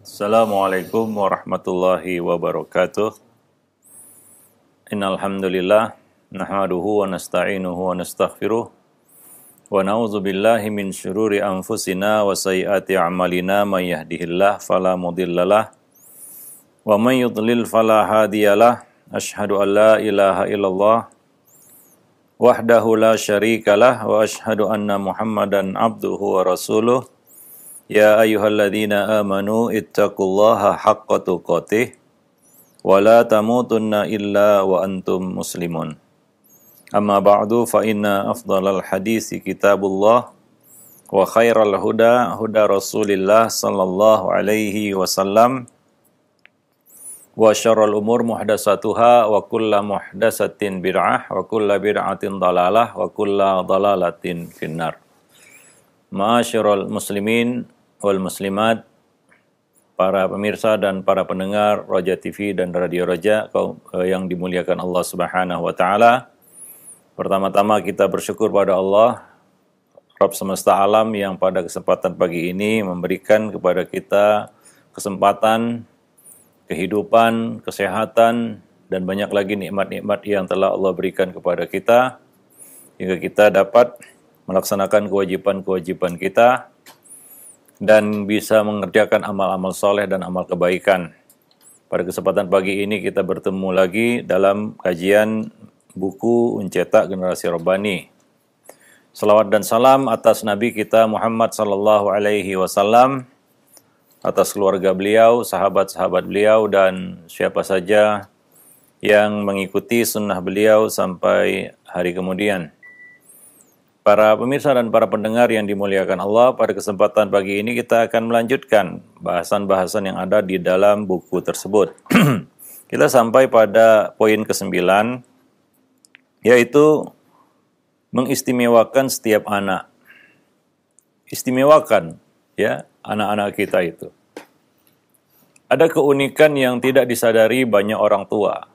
Assalamualaikum warahmatullahi wabarakatuh. Innal hamdalillah nahmaduhu wa nasta'inuhu wa nastaghfiruh wa na'udzu billahi min syururi anfusina wa sayyiati a'malina may yahdihillahu fala mudhillalah wa may yudlil fala hadiyalah. Asyhadu an la ilaha illallah wahdahu la syarikalah wa asyhadu anna Muhammadan abduhu wa rasuluh. Ya ayyuhalladzina amanu ittaqullaha haqqa tuqatih wa la tamutunna illa wa antum muslimun. Amma ba'du fa inna afdalal hadisi kitabullah wa khairal huda huda Rasulillah sallallahu alaihi wasallam wa syarrul umur muhdatsatuha wa kullu muhdatsatin bid'ah wa kullu bid'atin dhalalah wa kullu dhalalatin finnar. Ma'asyiral muslimin wal muslimat, para pemirsa dan para pendengar Roja TV dan Radio Roja yang dimuliakan Allah Subhanahu wa taala. Pertama-tama kita bersyukur pada Allah, Rabb semesta alam, yang pada kesempatan pagi ini memberikan kepada kita kesempatan, kehidupan, kesehatan, dan banyak lagi nikmat-nikmat yang telah Allah berikan kepada kita hingga kita dapat melaksanakan kewajiban-kewajiban kita dan bisa mengerjakan amal-amal soleh dan amal kebaikan. Pada kesempatan pagi ini kita bertemu lagi dalam kajian buku Mencetak Generasi Rabbani. Salawat dan salam atas Nabi kita Muhammad sallallahu alaihi wasallam, atas keluarga beliau, sahabat-sahabat beliau, dan siapa saja yang mengikuti sunnah beliau sampai hari kemudian. Para pemirsa dan para pendengar yang dimuliakan Allah, pada kesempatan pagi ini kita akan melanjutkan bahasan-bahasan yang ada di dalam buku tersebut. Kita sampai pada poin ke-9, yaitu mengistimewakan setiap anak. Istimewakan ya anak-anak kita itu. Ada keunikan yang tidak disadari banyak orang tua,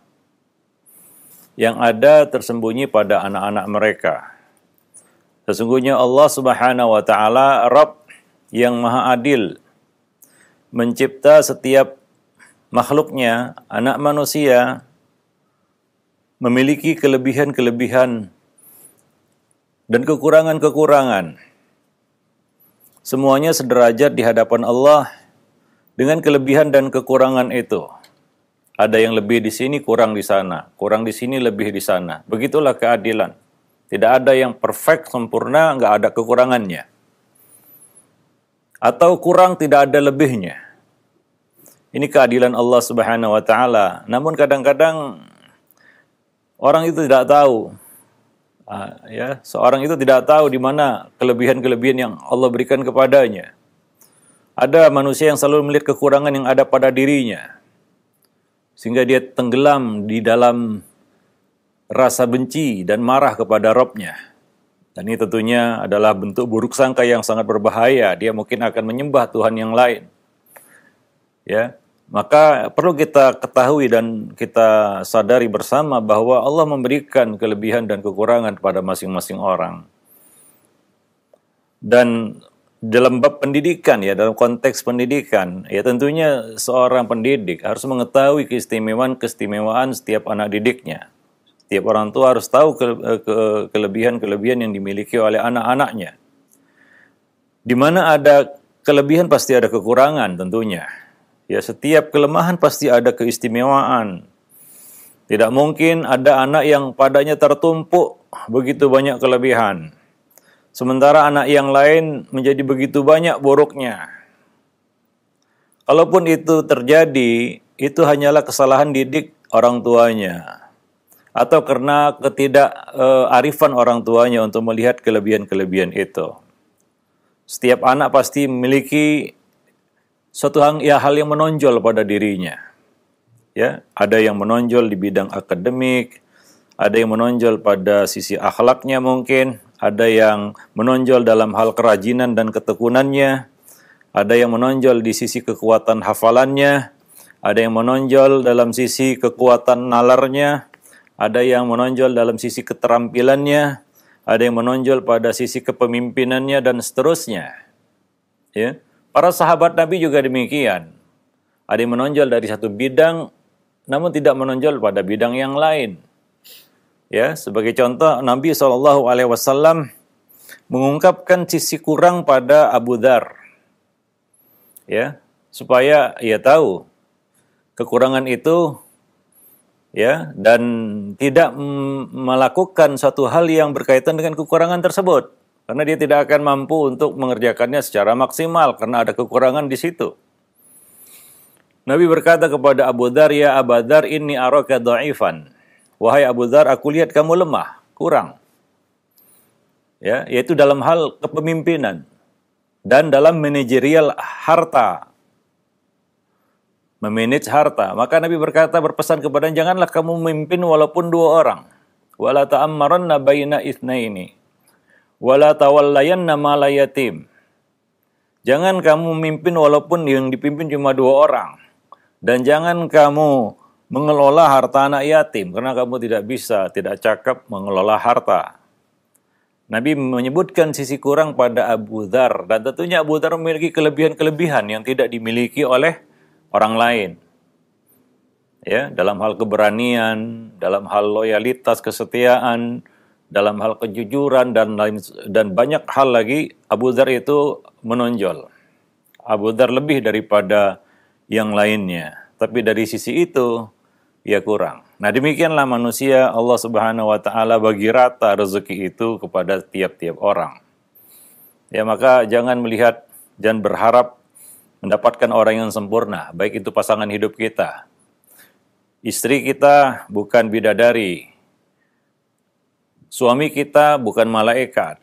yang ada tersembunyi pada anak-anak mereka. Sesungguhnya Allah Subhanahu wa taala Rabb yang Maha Adil, mencipta setiap makhluknya, anak manusia memiliki kelebihan-kelebihan dan kekurangan-kekurangan. Semuanya sederajat di hadapan Allah dengan kelebihan dan kekurangan itu. Ada yang lebih di sini, kurang di sana, kurang di sini, lebih di sana. Begitulah keadilan. Tidak ada yang perfect, sempurna, nggak ada kekurangannya. Atau kurang, tidak ada lebihnya. Ini keadilan Allah Subhanahu wa taala. Namun kadang-kadang orang itu tidak tahu. Seorang itu tidak tahu di mana kelebihan-kelebihan yang Allah berikan kepadanya. Ada manusia yang selalu melihat kekurangan yang ada pada dirinya, sehingga dia tenggelam di dalam rasa benci dan marah kepada Rabb-nya. Dan ini tentunya adalah bentuk buruk sangka yang sangat berbahaya. Dia mungkin akan menyembah Tuhan yang lain. Ya, maka perlu kita ketahui dan kita sadari bersama bahwa Allah memberikan kelebihan dan kekurangan kepada masing-masing orang. Dan dalam bab pendidikan, ya, dalam konteks pendidikan, ya tentunya seorang pendidik harus mengetahui keistimewaan setiap anak didiknya. Setiap orang tua harus tahu kelebihan-kelebihan yang dimiliki oleh anak-anaknya. Di mana ada kelebihan pasti ada kekurangan tentunya. Ya, setiap kelemahan pasti ada keistimewaan. Tidak mungkin ada anak yang padanya tertumpuk begitu banyak kelebihan, sementara anak yang lain menjadi begitu banyak buruknya. Kalaupun itu terjadi, itu hanyalah kesalahan didik orang tuanya, atau karena ketidakarifan orang tuanya untuk melihat kelebihan-kelebihan itu. Setiap anak pasti memiliki suatu hal yang menonjol pada dirinya. Ya, ada yang menonjol di bidang akademik, ada yang menonjol pada sisi akhlaknya mungkin, ada yang menonjol dalam hal kerajinan dan ketekunannya, ada yang menonjol di sisi kekuatan hafalannya, ada yang menonjol dalam sisi kekuatan nalarnya, ada yang menonjol dalam sisi keterampilannya, ada yang menonjol pada sisi kepemimpinannya, dan seterusnya. Ya, para sahabat Nabi juga demikian. Ada yang menonjol dari satu bidang, namun tidak menonjol pada bidang yang lain. Ya, sebagai contoh, Nabi SAW mengungkapkan sisi kurang pada Abu Dzar, ya, supaya ia tahu kekurangan itu, ya, dan tidak melakukan suatu hal yang berkaitan dengan kekurangan tersebut, karena dia tidak akan mampu untuk mengerjakannya secara maksimal karena ada kekurangan di situ. Nabi berkata kepada Abu Dzar, "Ya Abu Dzar, inni araka dha'ifan." Wahai Abu Dzar, aku lihat kamu lemah, kurang. Ya, yaitu dalam hal kepemimpinan dan dalam manajerial harta. Memanage harta. Maka Nabi berpesan kepada janganlah kamu memimpin walaupun 2 orang. Wala ta'ammaranna baina itsnaini. Wala tawallayanna ma la yatim. Jangan kamu memimpin walaupun yang dipimpin cuma 2 orang. Dan jangan kamu mengelola harta anak yatim, karena kamu tidak cakap mengelola harta. Nabi menyebutkan sisi kurang pada Abu Dzar, dan tentunya Abu Dzar memiliki kelebihan-kelebihan yang tidak dimiliki oleh orang lain. Ya, dalam hal keberanian, dalam hal loyalitas, kesetiaan, dalam hal kejujuran dan banyak hal lagi, Abu Dzar itu menonjol. Abu Dzar lebih daripada yang lainnya, tapi dari sisi itu ia kurang. Nah, demikianlah manusia. Allah Subhanahu wa taala bagi rata rezeki itu kepada tiap-tiap orang. Ya, maka jangan berharap mendapatkan orang yang sempurna, baik itu pasangan hidup kita. Istri kita bukan bidadari. Suami kita bukan malaikat.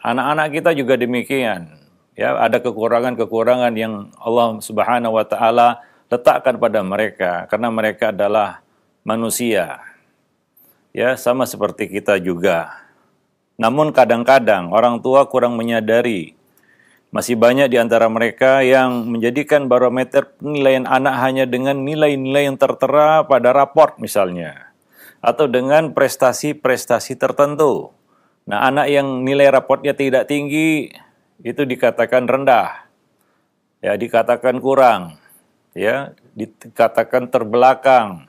Anak-anak kita juga demikian. Ya, ada kekurangan-kekurangan yang Allah Subhanahu wa taala letakkan pada mereka karena mereka adalah manusia. Ya, sama seperti kita juga. Namun kadang-kadang orang tua kurang menyadari. Masih banyak di antara mereka yang menjadikan barometer penilaian anak hanya dengan nilai-nilai yang tertera pada raport misalnya, atau dengan prestasi-prestasi tertentu. Nah, anak yang nilai raportnya tidak tinggi itu dikatakan rendah, ya, dikatakan kurang, ya, dikatakan terbelakang.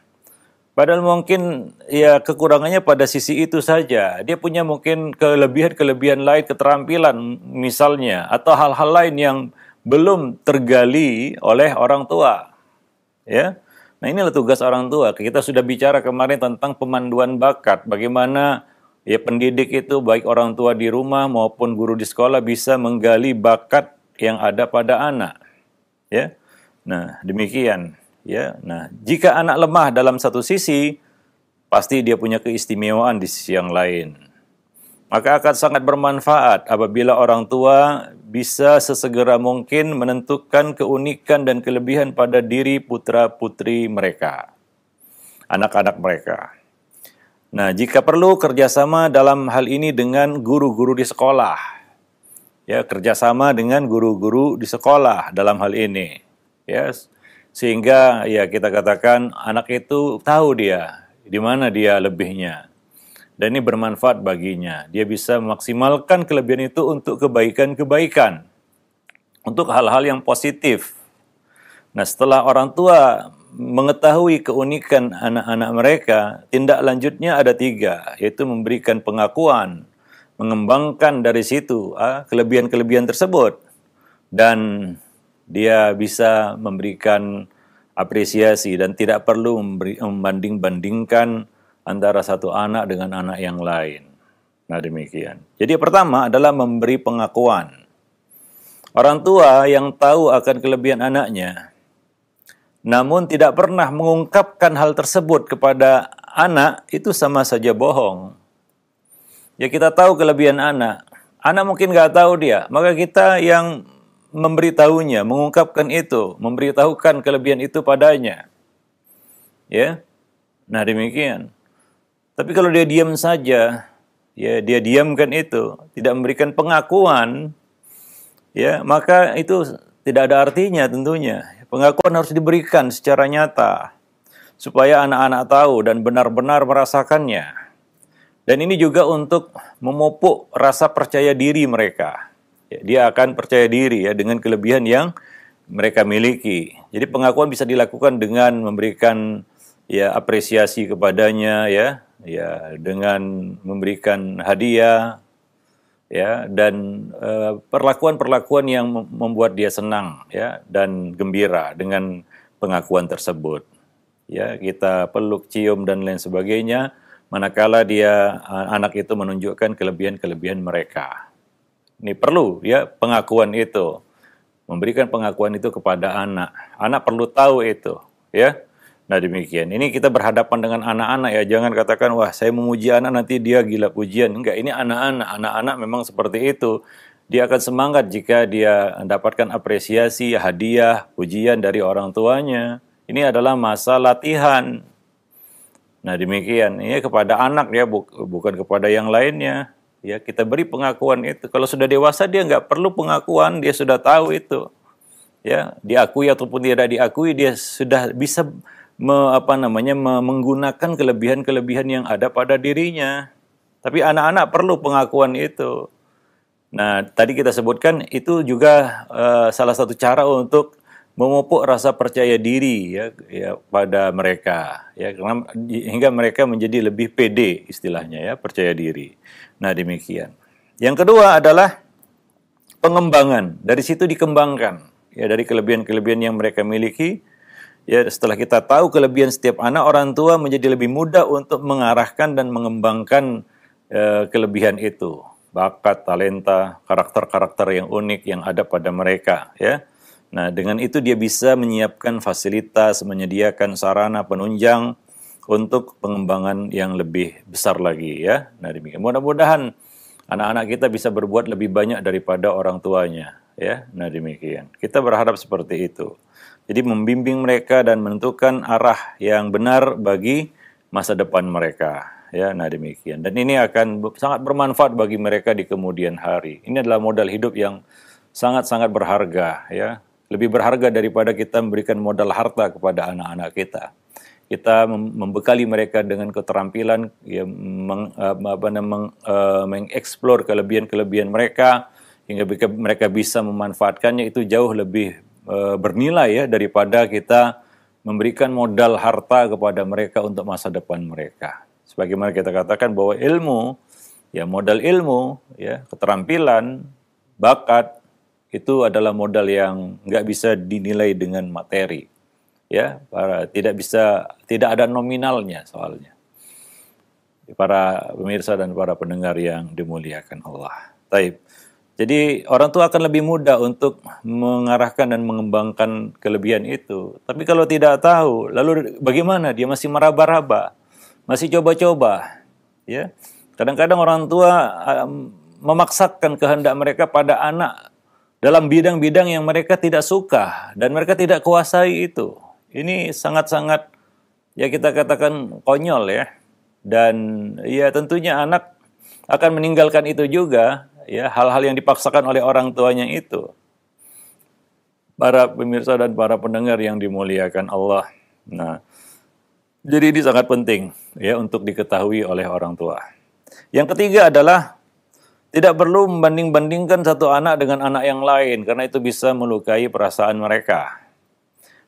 Padahal mungkin ya kekurangannya pada sisi itu saja. Dia punya mungkin kelebihan-kelebihan lain, keterampilan misalnya, atau hal-hal lain yang belum tergali oleh orang tua. Ya. Nah, inilah tugas orang tua. Kita sudah bicara kemarin tentang pemanduan bakat, bagaimana ya pendidik itu baik orang tua di rumah maupun guru di sekolah bisa menggali bakat yang ada pada anak. Ya. Nah, demikian. Ya, nah, jika anak lemah dalam satu sisi, pasti dia punya keistimewaan di sisi yang lain. Maka akan sangat bermanfaat apabila orang tua bisa sesegera mungkin menentukan keunikan dan kelebihan pada diri putra-putri mereka, anak-anak mereka. Nah, jika perlu kerjasama dalam hal ini dengan guru-guru di sekolah. Ya, kerjasama dengan guru-guru di sekolah dalam hal ini. Ya, sehingga ya kita katakan anak itu tahu dia di mana dia lebihnya. Dan ini bermanfaat baginya. Dia bisa memaksimalkan kelebihan itu untuk kebaikan-kebaikan. Untuk hal-hal yang positif. Nah, setelah orang tua mengetahui keunikan anak-anak mereka, tindak lanjutnya ada 3, yaitu memberikan pengakuan, mengembangkan dari situ kelebihan-kelebihan tersebut. Dan dia bisa memberikan apresiasi dan tidak perlu membanding-bandingkan antara satu anak dengan anak yang lain. Nah, demikian. Jadi pertama adalah memberi pengakuan. Orang tua yang tahu akan kelebihan anaknya, namun tidak pernah mengungkapkan hal tersebut kepada anak, itu sama saja bohong. Ya, kita tahu kelebihan anak. Anak mungkin nggak tahu dia, maka kita yang memberitahunya, mengungkapkan itu, memberitahukan kelebihan itu padanya. Ya. Nah, demikian. Tapi kalau dia diam saja, ya dia diamkan itu, tidak memberikan pengakuan, ya, maka itu tidak ada artinya tentunya. Pengakuan harus diberikan secara nyata supaya anak-anak tahu dan benar-benar merasakannya. Dan ini juga untuk memupuk rasa percaya diri mereka. Dia akan percaya diri ya dengan kelebihan yang mereka miliki. Jadi pengakuan bisa dilakukan dengan memberikan ya apresiasi kepadanya ya dengan memberikan hadiah ya dan perlakuan-perlakuan yang membuat dia senang ya dan gembira dengan pengakuan tersebut. Ya, kita peluk, cium dan lain sebagainya manakala dia anak itu menunjukkan kelebihan-kelebihan mereka. Ini perlu ya pengakuan itu. Memberikan pengakuan itu kepada anak. Anak perlu tahu itu, ya. Nah, demikian. Ini kita berhadapan dengan anak-anak ya. Jangan katakan, wah saya memuji anak nanti dia gila pujian. Enggak, ini anak-anak. Anak-anak memang seperti itu. Dia akan semangat jika dia mendapatkan apresiasi, hadiah, pujian dari orang tuanya. Ini adalah masa latihan. Nah, demikian. Ini kepada anak ya, bukan kepada yang lainnya. Ya, kita beri pengakuan itu. Kalau sudah dewasa dia nggak perlu pengakuan, dia sudah tahu itu. Ya, diakui ataupun tidak diakui dia sudah bisa menggunakan kelebihan-kelebihan yang ada pada dirinya. Tapi anak-anak perlu pengakuan itu. Nah, tadi kita sebutkan itu juga salah satu cara untuk memupuk rasa percaya diri ya pada mereka ya karena hingga mereka menjadi lebih pede istilahnya ya, percaya diri. Nah, demikian. Yang kedua adalah pengembangan. Dari situ dikembangkan ya dari kelebihan-kelebihan yang mereka miliki. Ya, setelah kita tahu kelebihan setiap anak, orang tua menjadi lebih mudah untuk mengarahkan dan mengembangkan kelebihan itu. Bakat, talenta, karakter-karakter yang unik yang ada pada mereka ya. Nah, dengan itu dia bisa menyiapkan fasilitas, menyediakan sarana penunjang untuk pengembangan yang lebih besar lagi ya. Nah, demikian. Mudah-mudahan anak-anak kita bisa berbuat lebih banyak daripada orang tuanya ya. Nah, demikian. Kita berharap seperti itu. Jadi membimbing mereka dan menentukan arah yang benar bagi masa depan mereka ya. Nah, demikian. Dan ini akan sangat bermanfaat bagi mereka di kemudian hari. Ini adalah modal hidup yang sangat-sangat berharga ya. Lebih berharga daripada kita memberikan modal harta kepada anak-anak kita. Kita membekali mereka dengan keterampilan, ya, mengeksplor kelebihan-kelebihan mereka hingga mereka bisa memanfaatkannya. Itu jauh lebih bernilai ya daripada kita memberikan modal harta kepada mereka untuk masa depan mereka. Sebagaimana kita katakan bahwa ilmu, ya modal ilmu, ya keterampilan, bakat itu adalah modal yang nggak bisa dinilai dengan materi, ya, tidak ada nominalnya soalnya. Para pemirsa dan para pendengar yang dimuliakan Allah. Taib. Jadi orang tua akan lebih mudah untuk mengarahkan dan mengembangkan kelebihan itu. Tapi kalau tidak tahu, lalu bagaimana? Dia masih meraba-raba, masih coba-coba, ya. Kadang-kadang orang tua memaksakan kehendak mereka pada anak dalam bidang-bidang yang mereka tidak suka dan mereka tidak kuasai itu. Ini sangat-sangat ya kita katakan konyol ya. Dan ya tentunya anak akan meninggalkan itu juga ya, hal-hal yang dipaksakan oleh orang tuanya itu. Para pemirsa dan para pendengar yang dimuliakan Allah. Nah, jadi ini sangat penting ya untuk diketahui oleh orang tua. Yang ketiga adalah tidak perlu membanding-bandingkan satu anak dengan anak yang lain, karena itu bisa melukai perasaan mereka.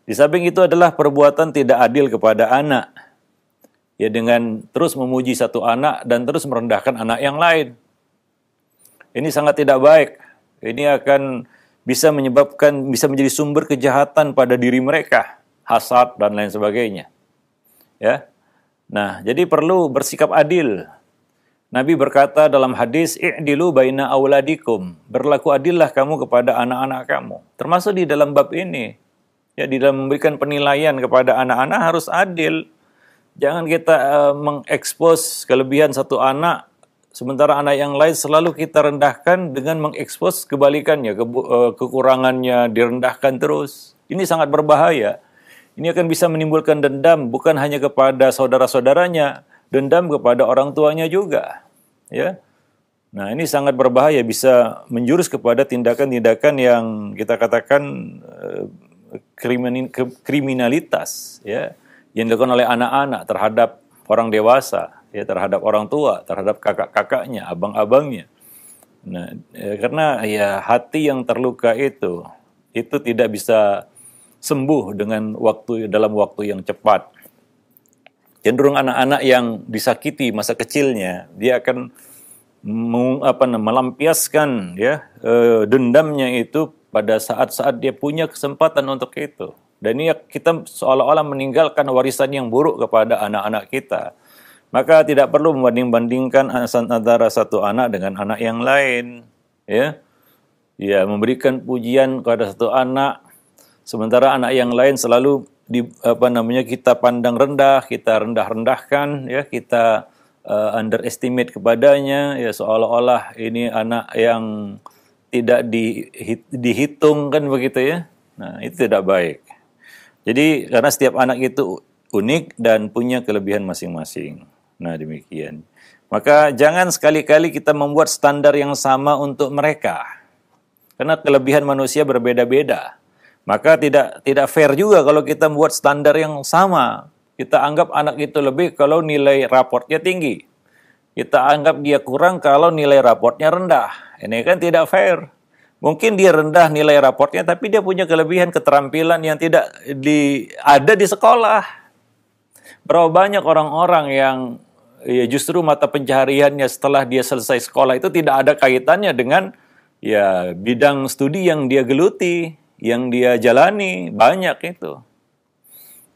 Di samping itu adalah perbuatan tidak adil kepada anak. Ya, dengan terus memuji satu anak dan terus merendahkan anak yang lain. Ini sangat tidak baik. Ini akan bisa menjadi sumber kejahatan pada diri mereka, hasad dan lain sebagainya. Ya. Nah, jadi perlu bersikap adil. Nabi berkata dalam hadis, "I'dilu baina auladikum." Berlaku adillah kamu kepada anak-anak kamu. Termasuk di dalam bab ini. Ya, di dalam memberikan penilaian kepada anak-anak harus adil. Jangan kita mengekspos kelebihan satu anak, sementara anak yang lain selalu kita rendahkan dengan mengekspos kebalikannya, kekurangannya direndahkan terus. Ini sangat berbahaya. Ini akan bisa menimbulkan dendam bukan hanya kepada saudara-saudaranya, dendam kepada orang tuanya juga, ya. Nah, ini sangat berbahaya, bisa menjurus kepada tindakan-tindakan yang kita katakan kriminalitas, ya, yang dilakukan oleh anak-anak terhadap orang dewasa, ya, terhadap orang tua, terhadap kakak-kakaknya, abang-abangnya. Nah, karena ya hati yang terluka itu itu tidak bisa sembuh dalam waktu yang cepat. Cenderung anak-anak yang disakiti masa kecilnya, dia akan melampiaskan ya dendamnya itu pada saat-saat dia punya kesempatan untuk itu. Dan ini kita seolah-olah meninggalkan warisan yang buruk kepada anak-anak kita. Maka tidak perlu membanding-bandingkan antara satu anak dengan anak yang lain, ya. Ya, memberikan pujian kepada satu anak, sementara anak yang lain selalu kita pandang rendah, kita rendah-rendahkan, ya, kita underestimate kepadanya, ya, seolah-olah ini anak yang tidak dihitung kan begitu ya. Nah, itu tidak baik. Jadi karena setiap anak itu unik dan punya kelebihan masing-masing. Nah, demikian. Maka jangan sekali-kali kita membuat standar yang sama untuk mereka. Karena kelebihan manusia berbeda-beda. Maka tidak fair juga kalau kita membuat standar yang sama. Kita anggap anak itu lebih kalau nilai raportnya tinggi. Kita anggap dia kurang kalau nilai raportnya rendah. Ini kan tidak fair. Mungkin dia rendah nilai raportnya, tapi dia punya kelebihan keterampilan yang tidak ada di sekolah. Berapa banyak orang-orang yang ya justru mata pencahariannya setelah dia selesai sekolah itu tidak ada kaitannya dengan ya bidang studi yang dia geluti, yang dia jalani, banyak itu.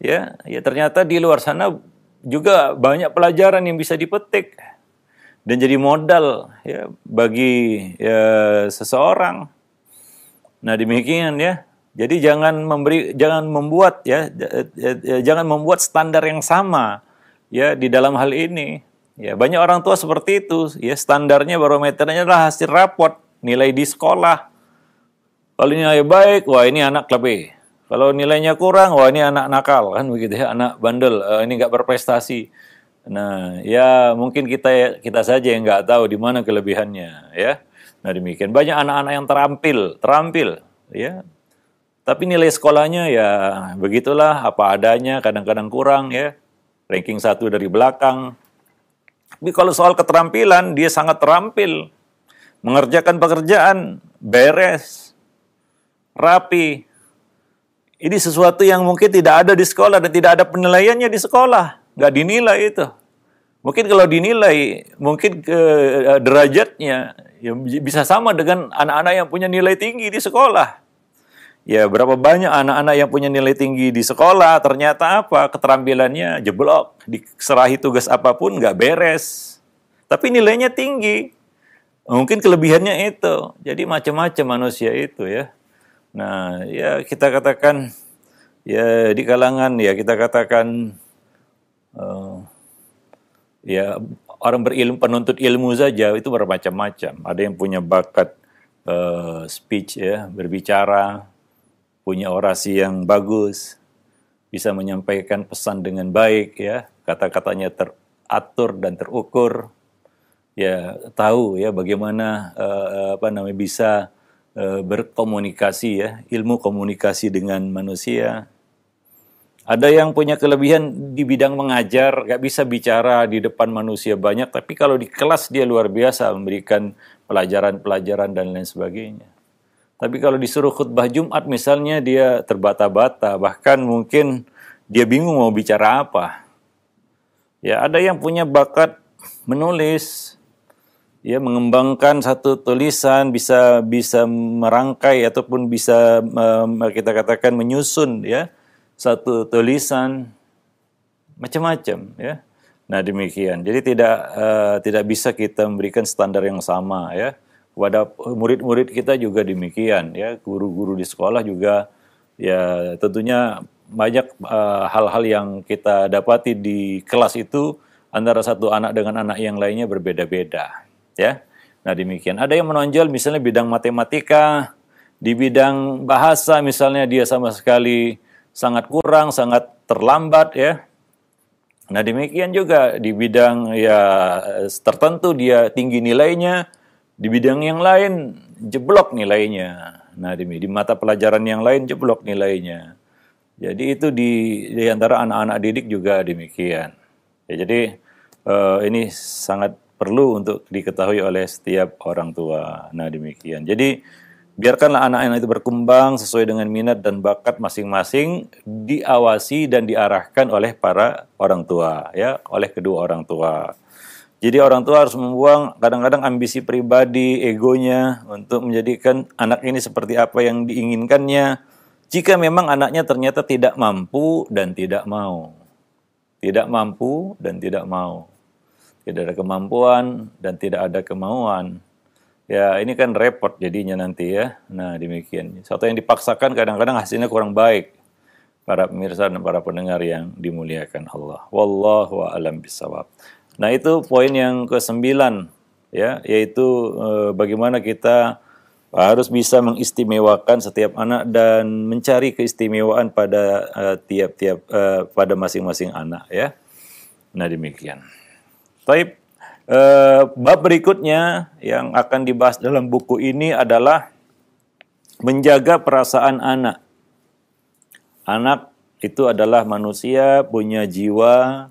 Ya ternyata di luar sana juga banyak pelajaran yang bisa dipetik dan jadi modal ya bagi seseorang. Nah, demikian ya. Jadi jangan membuat standar yang sama ya di dalam hal ini. Ya, banyak orang tua seperti itu, ya standarnya barometernya adalah hasil raport, nilai di sekolah. Kalau nilai baik, wah ini anak lebih. Kalau nilainya kurang, wah ini anak nakal kan begitu ya, anak bandel, ini nggak berprestasi. Nah, ya mungkin kita saja yang nggak tahu di mana kelebihannya, ya. Nah, demikian. Banyak anak-anak yang terampil, ya. Tapi nilai sekolahnya ya begitulah, apa adanya, kadang-kadang kurang, ya. Ranking 1 dari belakang. Tapi kalau soal keterampilan, dia sangat terampil. Mengerjakan pekerjaan, beres, rapi. Ini sesuatu yang mungkin tidak ada di sekolah dan tidak ada penilaiannya di sekolah. Nggak dinilai itu. Mungkin kalau dinilai, mungkin derajatnya ya bisa sama dengan anak-anak yang punya nilai tinggi di sekolah. Ya berapa banyak anak-anak yang punya nilai tinggi di sekolah, ternyata apa? Keterampilannya jeblok, diserahi tugas apapun nggak beres. Tapi nilainya tinggi. Mungkin kelebihannya itu. Jadi macam-macam manusia itu ya. Nah, ya kita katakan ya di kalangan ya kita katakan ya orang berilmu, penuntut ilmu saja itu bermacam-macam. Ada yang punya bakat speech ya, berbicara, punya orasi yang bagus, bisa menyampaikan pesan dengan baik ya, kata-katanya teratur dan terukur. Ya, tahu ya bagaimana bisa berkomunikasi ya, ilmu komunikasi dengan manusia. Ada yang punya kelebihan di bidang mengajar, gak bisa bicara di depan manusia banyak, tapi kalau di kelas dia luar biasa memberikan pelajaran-pelajaran dan lain sebagainya. Tapi kalau disuruh khutbah Jumat misalnya dia terbata-bata, bahkan mungkin dia bingung mau bicara apa. Ya, ada yang punya bakat menulis, ya mengembangkan satu tulisan, bisa merangkai ataupun bisa kita katakan menyusun ya satu tulisan, macam-macam ya. Nah, demikian. Jadi tidak bisa kita memberikan standar yang sama ya. Kepada murid-murid kita juga demikian ya. Guru-guru di sekolah juga ya tentunya banyak hal-hal yang kita dapati di kelas itu antara satu anak dengan anak yang lainnya berbeda-beda ya. Nah, demikian. Ada yang menonjol misalnya bidang matematika, di bidang bahasa misalnya dia sama sekali sangat kurang, sangat terlambat ya. Nah, demikian juga di bidang ya tertentu dia tinggi nilainya, di bidang yang lain jeblok nilainya. Nah, di mata pelajaran yang lain jeblok nilainya. Jadi itu di antara anak-anak didik juga demikian. Ya, jadi ini sangat perlu untuk diketahui oleh setiap orang tua. Nah, demikian. Jadi Biarkanlah anak-anak itu berkembang sesuai dengan minat dan bakat masing-masing, diawasi dan diarahkan oleh para orang tua, ya, oleh kedua orang tua. Jadi orang tua harus membuang kadang-kadang ambisi pribadi, egonya untuk menjadikan anak ini seperti apa yang diinginkannya. Jika memang anaknya ternyata tidak mampu dan tidak mau. Tidak mampu dan tidak mau. Tidak ada kemampuan dan tidak ada kemauan. Ya, ini kan repot jadinya nanti ya. Nah, demikian. Satu yang dipaksakan kadang-kadang hasilnya kurang baik. Para pemirsa dan para pendengar yang dimuliakan Allah. Wallahu a'lam bishawab. Nah, itu poin yang ke-9 ya, yaitu bagaimana kita harus bisa mengistimewakan setiap anak dan mencari keistimewaan pada tiap-tiap pada masing-masing anak ya. Nah, demikian. Baik. Bab berikutnya yang akan dibahas dalam buku ini adalah menjaga perasaan anak. Anak itu adalah manusia, punya jiwa,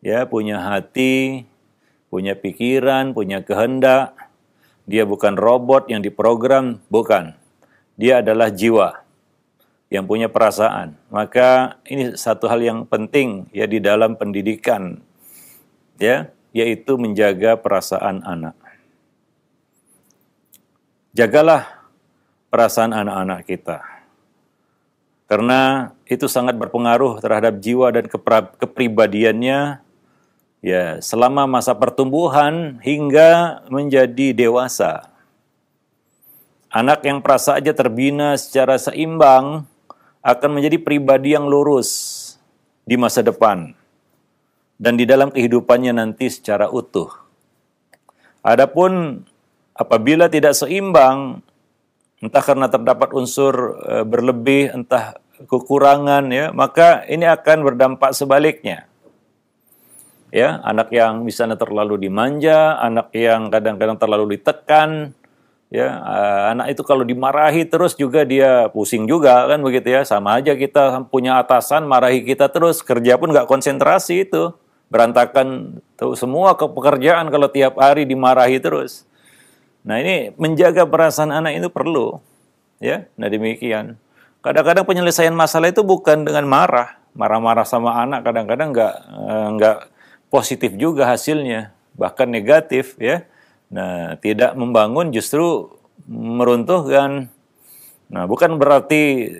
ya, punya hati, punya pikiran, punya kehendak. Dia bukan robot yang diprogram, bukan. Dia adalah jiwa yang punya perasaan. Maka ini satu hal yang penting ya di dalam pendidikan, ya, yaitu menjaga perasaan anak. Jagalah perasaan anak-anak kita. Karena itu sangat berpengaruh terhadap jiwa dan kepribadiannya ya selama masa pertumbuhan hingga menjadi dewasa. Anak yang perasa aja terbina secara seimbang akan menjadi pribadi yang lurus di masa depan dan di dalam kehidupannya nanti secara utuh. Adapun apabila tidak seimbang, entah karena terdapat unsur berlebih, entah kekurangan, ya, maka ini akan berdampak sebaliknya. Ya, anak yang misalnya terlalu dimanja, anak yang kadang-kadang terlalu ditekan, ya, anak itu kalau dimarahi terus juga dia pusing juga kan begitu ya. Sama aja kita punya atasan marahi kita terus, kerja pun nggak konsentrasi itu. Berantakan tuh semua pekerjaan kalau tiap hari dimarahi terus. Nah, ini menjaga perasaan anak itu perlu, ya. Nah, demikian. Kadang-kadang penyelesaian masalah itu bukan dengan marah-marah sama anak. Kadang-kadang nggak positif juga hasilnya, bahkan negatif, ya. Nah, tidak membangun justru meruntuhkan. Nah, bukan berarti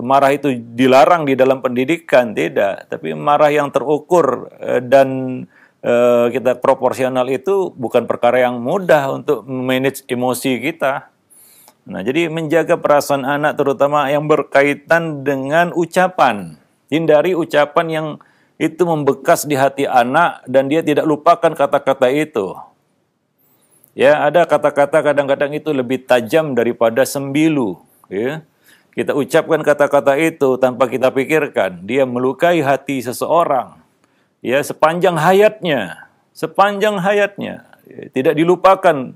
marah itu dilarang di dalam pendidikan, tidak. Tapi marah yang terukur dan kita proporsional itu bukan perkara yang mudah untuk manage emosi kita. Nah, jadi menjaga perasaan anak terutama yang berkaitan dengan ucapan. Hindari ucapan yang itu membekas di hati anak dan dia tidak lupakan kata-kata itu. Ya, ada kata-kata kadang-kadang itu lebih tajam daripada sembilu. Ya. Kita ucapkan kata-kata itu tanpa kita pikirkan, dia melukai hati seseorang. Ya, sepanjang hayatnya, tidak dilupakan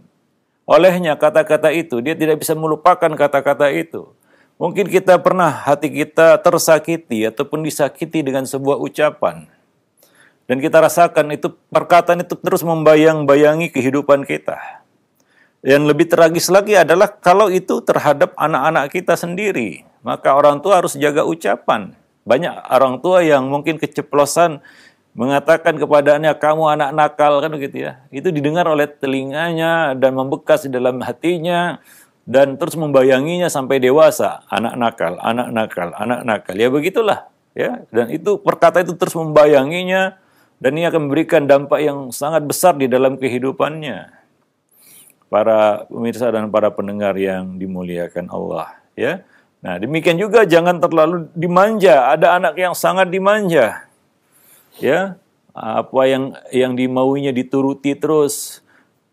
olehnya kata-kata itu, dia tidak bisa melupakan kata-kata itu. Mungkin kita pernah hati kita tersakiti ataupun disakiti dengan sebuah ucapan. Dan kita rasakan itu perkataan itu terus membayang-bayangi kehidupan kita. Yang lebih tragis lagi adalah kalau itu terhadap anak-anak kita sendiri. Maka orang tua harus jaga ucapan. Banyak orang tua yang mungkin keceplosan mengatakan kepadanya, kamu anak nakal, kan begitu ya. Itu didengar oleh telinganya dan membekas di dalam hatinya dan terus membayanginya sampai dewasa. Anak nakal, anak nakal, anak nakal. Ya begitulah, ya. Dan itu perkata itu terus membayanginya dan ini akan memberikan dampak yang sangat besar di dalam kehidupannya. Para pemirsa dan para pendengar yang dimuliakan Allah, ya. Nah, demikian juga jangan terlalu dimanja. Ada anak yang sangat dimanja. Ya, apa yang dimauinya dituruti terus,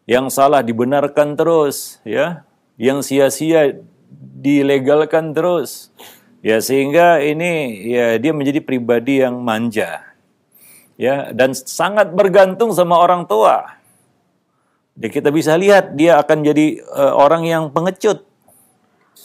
yang salah dibenarkan terus, ya. Yang sia-sia dilegalkan terus. Ya, sehingga ini ya dia menjadi pribadi yang manja. Ya, dan sangat bergantung sama orang tua. Jadi kita bisa lihat dia akan jadi orang yang pengecut.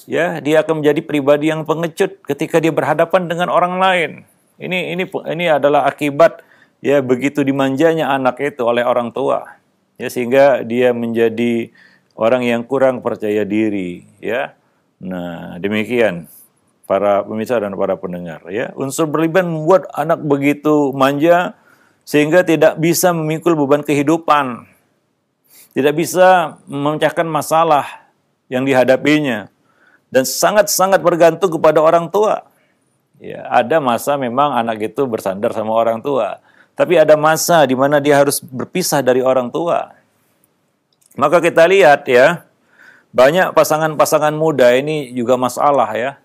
Ya, dia akan menjadi pribadi yang pengecut ketika dia berhadapan dengan orang lain. Ini adalah akibat ya begitu dimanjanya anak itu oleh orang tua. Ya, sehingga dia menjadi orang yang kurang percaya diri, ya. Nah, demikian para pemirsa dan para pendengar ya. Unsur berlebihan membuat anak begitu manja sehingga tidak bisa memikul beban kehidupan. Tidak bisa memecahkan masalah yang dihadapinya dan sangat-sangat bergantung kepada orang tua. Ya, ada masa memang anak itu bersandar sama orang tua, tapi ada masa di mana dia harus berpisah dari orang tua. Maka kita lihat ya, banyak pasangan-pasangan muda ini juga masalah ya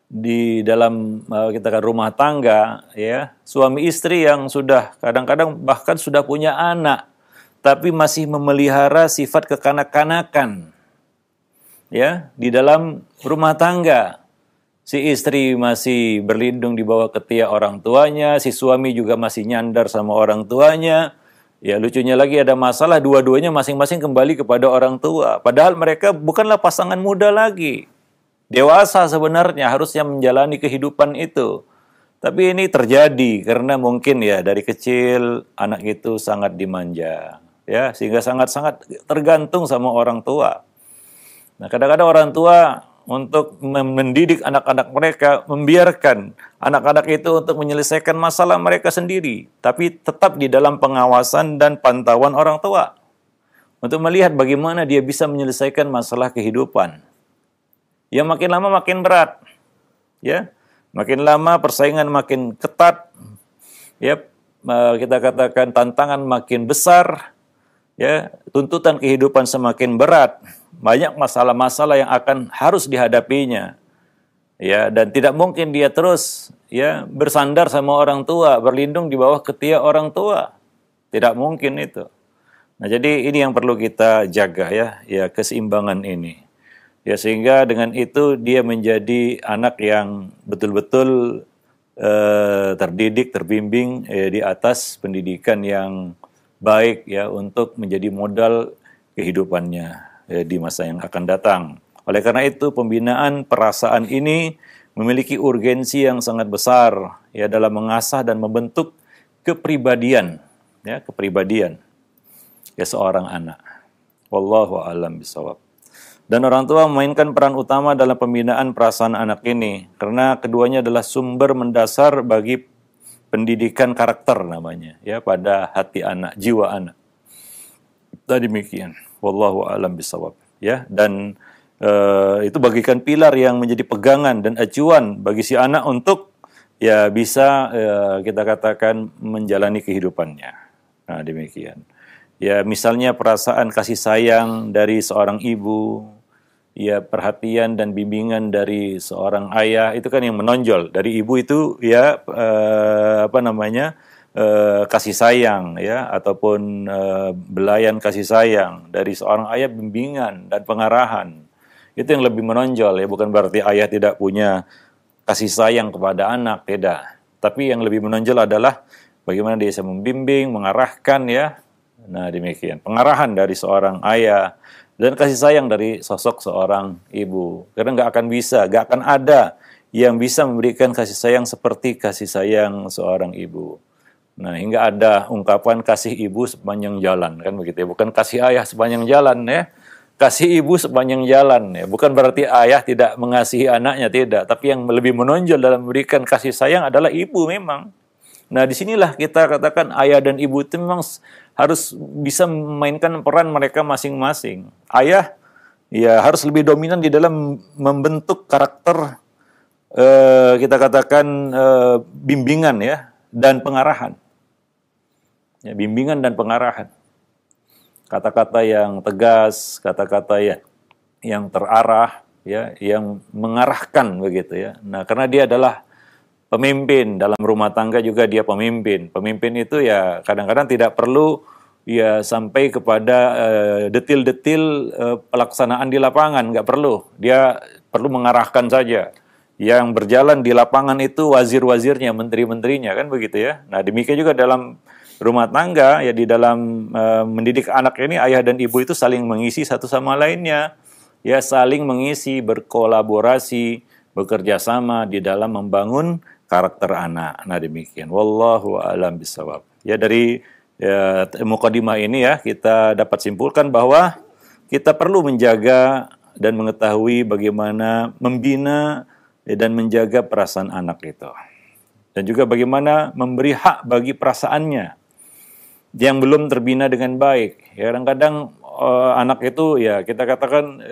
di dalam kita kan rumah tangga ya, suami istri yang sudah kadang-kadang bahkan sudah punya anak tapi masih memelihara sifat kekanak-kanakan ya di dalam rumah tangga. Si istri masih berlindung di bawah ketiak orang tuanya, si suami juga masih nyandar sama orang tuanya. Ya lucunya lagi ada masalah, dua-duanya masing-masing kembali kepada orang tua. Padahal mereka bukanlah pasangan muda lagi. Dewasa sebenarnya harusnya menjalani kehidupan itu. Tapi ini terjadi karena mungkin ya dari kecil anak itu sangat dimanja. Ya, sehingga sangat-sangat tergantung sama orang tua. Nah kadang-kadang orang tua untuk mendidik anak-anak mereka, membiarkan anak-anak itu untuk menyelesaikan masalah mereka sendiri, tapi tetap di dalam pengawasan dan pantauan orang tua untuk melihat bagaimana dia bisa menyelesaikan masalah kehidupan. Yang makin lama makin berat, ya, makin lama persaingan makin ketat, ya, kita katakan tantangan makin besar, ya, tuntutan kehidupan semakin berat. Banyak masalah-masalah yang akan harus dihadapinya. Ya, dan tidak mungkin dia terus ya bersandar sama orang tua, berlindung di bawah ketiak orang tua. Tidak mungkin itu. Nah, jadi ini yang perlu kita jaga ya keseimbangan ini. Ya sehingga dengan itu dia menjadi anak yang betul-betul terdidik, terbimbing di atas pendidikan yang baik ya untuk menjadi modal kehidupannya di masa yang akan datang. Oleh karena itu pembinaan perasaan ini memiliki urgensi yang sangat besar ya dalam mengasah dan membentuk kepribadian ya seorang anak. Wallahu a'lam bishawab. Dan orang tua memainkan peran utama dalam pembinaan perasaan anak ini karena keduanya adalah sumber mendasar bagi pendidikan karakter namanya ya pada hati anak, jiwa anak. Tadi demikian. Wallahu a'lam bishawab. Ya, dan itu bagikan pilar yang menjadi pegangan dan acuan bagi si anak untuk ya bisa kita katakan menjalani kehidupannya. Nah, demikian. Ya, misalnya perasaan kasih sayang dari seorang ibu, ya perhatian dan bimbingan dari seorang ayah itu kan yang menonjol. Dari ibu itu ya kasih sayang ya ataupun belayan kasih sayang, dari seorang ayah bimbingan dan pengarahan. Itu yang lebih menonjol ya, bukan berarti ayah tidak punya kasih sayang kepada anak, tidak. Tapi yang lebih menonjol adalah bagaimana dia bisa membimbing, mengarahkan ya. Nah, demikian. Pengarahan dari seorang ayah dan kasih sayang dari sosok seorang ibu. Karena nggak akan ada yang bisa memberikan kasih sayang seperti kasih sayang seorang ibu. Nah, hingga ada ungkapan kasih ibu sepanjang jalan, kan begitu ya. Bukan kasih ayah sepanjang jalan ya. Kasih ibu sepanjang jalan ya. Bukan berarti ayah tidak mengasihi anaknya, tidak. Tapi yang lebih menonjol dalam memberikan kasih sayang adalah ibu memang. Nah, disinilah kita katakan ayah dan ibu itu memang harus bisa memainkan peran mereka masing-masing. Ayah ya harus lebih dominan di dalam membentuk karakter kita katakan bimbingan ya dan pengarahan. Ya, bimbingan dan pengarahan. Kata-kata yang tegas, kata-kata yang terarah, ya, yang mengarahkan begitu ya. Nah, karena dia adalah pemimpin dalam rumah tangga juga dia pemimpin. Pemimpin itu ya kadang-kadang tidak perlu ya sampai kepada detil-detil pelaksanaan di lapangan, nggak perlu. Dia perlu mengarahkan saja. Yang berjalan di lapangan itu wazir-wazirnya, menteri-menterinya, kan begitu ya. Nah, demikian juga dalam rumah tangga, ya di dalam mendidik anak ini, ayah dan ibu itu saling mengisi satu sama lainnya. Ya, saling mengisi, berkolaborasi, bekerja sama di dalam membangun karakter anak. Nah, demikian. Wallahu a'lam bishawab. Ya, dari mukadimah ini ya, kita dapat simpulkan bahwa kita perlu menjaga dan mengetahui bagaimana membina dan menjaga perasaan anak itu. Dan juga bagaimana memberi hak bagi perasaannya yang belum terbina dengan baik. Ya, kadang-kadang anak itu ya kita katakan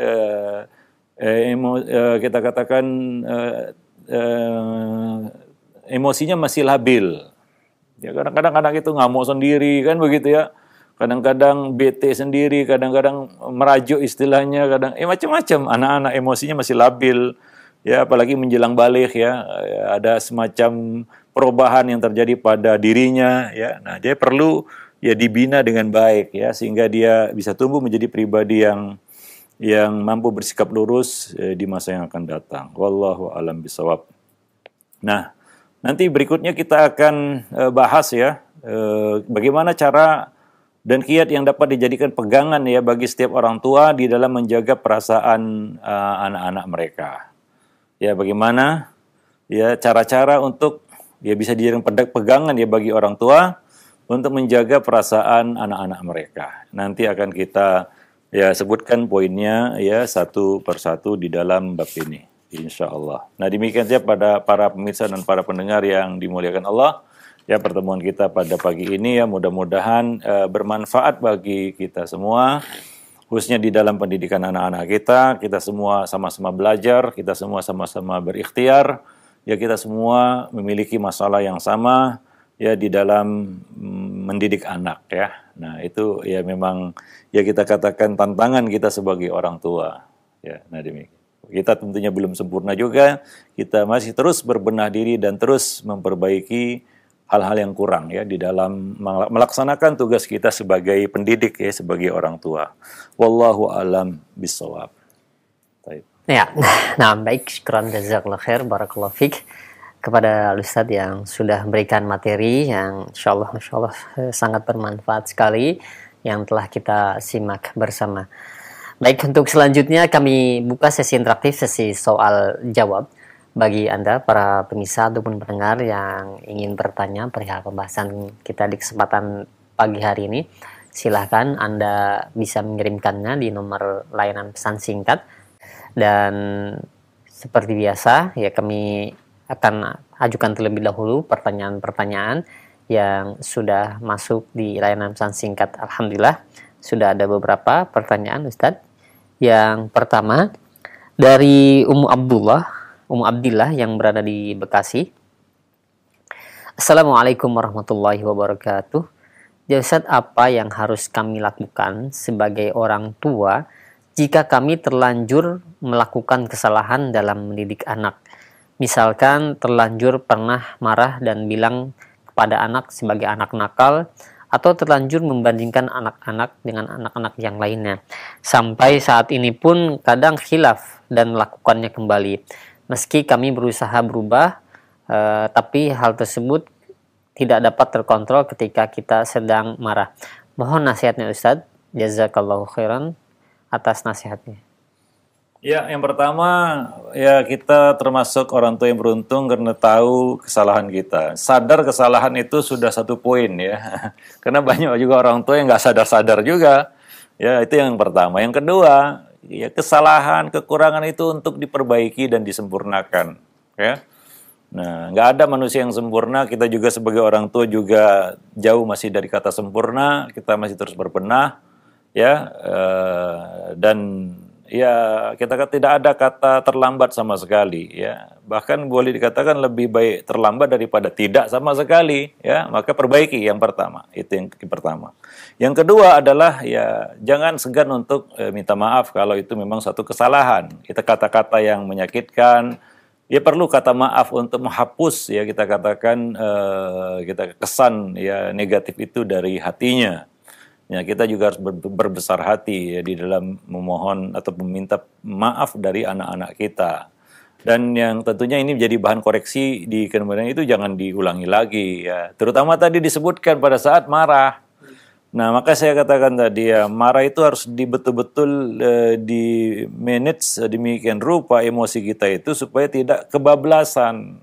emosinya masih labil. Ya, kadang-kadang anak itu ngamuk sendiri kan begitu ya. Kadang-kadang bete sendiri, kadang-kadang merajuk istilahnya, kadang macam-macam. Anak-anak emosinya masih labil. Ya, apalagi menjelang balik ya, ada semacam perubahan yang terjadi pada dirinya ya. Nah, dia perlu ya dibina dengan baik ya, sehingga dia bisa tumbuh menjadi pribadi yang mampu bersikap lurus di masa yang akan datang. Wallahu a'lam bishawab. Nah, nanti berikutnya kita akan bahas ya bagaimana cara dan kiat yang dapat dijadikan pegangan ya bagi setiap orang tua di dalam menjaga perasaan anak-anak mereka. Ya, bagaimana ya cara-cara untuk ya bisa dijadikan pegangan ya bagi orang tua untuk menjaga perasaan anak-anak mereka. Nanti akan kita ya sebutkan poinnya ya satu persatu di dalam bab ini, insya Allah. Nah, demikian saja pada para pemirsa dan para pendengar yang dimuliakan Allah. Ya, pertemuan kita pada pagi ini ya mudah-mudahan bermanfaat bagi kita semua, khususnya di dalam pendidikan anak-anak kita. Kita semua sama-sama belajar, kita semua sama-sama berikhtiar. Ya, kita semua memiliki masalah yang sama ya di dalam mendidik anak ya. Nah, itu ya memang ya kita katakan tantangan kita sebagai orang tua. Ya, nah demikian. Kita tentunya belum sempurna juga, kita masih terus berbenah diri dan terus memperbaiki hal-hal yang kurang ya di dalam melaksanakan tugas kita sebagai pendidik ya, sebagai orang tua. Wallahu a'lam bishawab. Ya, nah baik, syukran jazakallahu khair, barakallahu fik kepada Ustadz yang sudah memberikan materi yang insya Allah sangat bermanfaat sekali yang telah kita simak bersama. Baik, untuk selanjutnya kami buka sesi interaktif, sesi soal jawab. Bagi Anda, para pemirsa ataupun pendengar yang ingin bertanya perihal pembahasan kita di kesempatan pagi hari ini, silahkan Anda bisa mengirimkannya di nomor layanan pesan singkat. Dan seperti biasa, ya kami akan ajukan terlebih dahulu pertanyaan-pertanyaan yang sudah masuk di layanan pesan singkat. Alhamdulillah, sudah ada beberapa pertanyaan, Ustadz. Yang pertama, dari Ummu Abdillah yang berada di Bekasi. Assalamualaikum warahmatullahi wabarakatuh. Ya Ustaz, apa yang harus kami lakukan sebagai orang tua jika kami terlanjur melakukan kesalahan dalam mendidik anak? Misalkan terlanjur pernah marah dan bilang kepada anak sebagai anak nakal, atau terlanjur membandingkan anak-anak dengan anak-anak yang lainnya. Sampai saat ini pun kadang khilaf dan melakukannya kembali. Meski kami berusaha berubah, tapi hal tersebut tidak dapat terkontrol ketika kita sedang marah. Mohon nasihatnya Ustadz. Jazakallahu khairan atas nasihatnya. Ya, yang pertama ya kita termasuk orang tua yang beruntung karena tahu kesalahan kita. Sadar kesalahan itu sudah satu poin ya. Karena banyak juga orang tua yang nggak sadar-sadar juga. Ya, itu yang pertama. Yang kedua, ya kesalahan, kekurangan itu untuk diperbaiki dan disempurnakan. Ya. Nah, nggak ada manusia yang sempurna. Kita juga sebagai orang tua juga jauh masih dari kata sempurna. Kita masih terus berbenah. Ya, dan ya, kita tidak ada kata terlambat sama sekali ya. Bahkan boleh dikatakan lebih baik terlambat daripada tidak sama sekali ya. Maka perbaiki yang pertama. Itu yang pertama. Yang kedua adalah ya jangan segan untuk minta maaf kalau itu memang satu kesalahan. Kita kata-kata yang menyakitkan, ya perlu kata maaf untuk menghapus ya kita katakan kita kesan ya negatif itu dari hatinya. Ya, kita juga harus berbesar hati ya, di dalam memohon atau meminta maaf dari anak-anak kita. Dan yang tentunya ini menjadi bahan koreksi di kemudian itu jangan diulangi lagi ya. Terutama tadi disebutkan pada saat marah. Nah, maka saya katakan tadi ya, marah itu harus betul-betul di manage demikian rupa emosi kita itu supaya tidak kebablasan.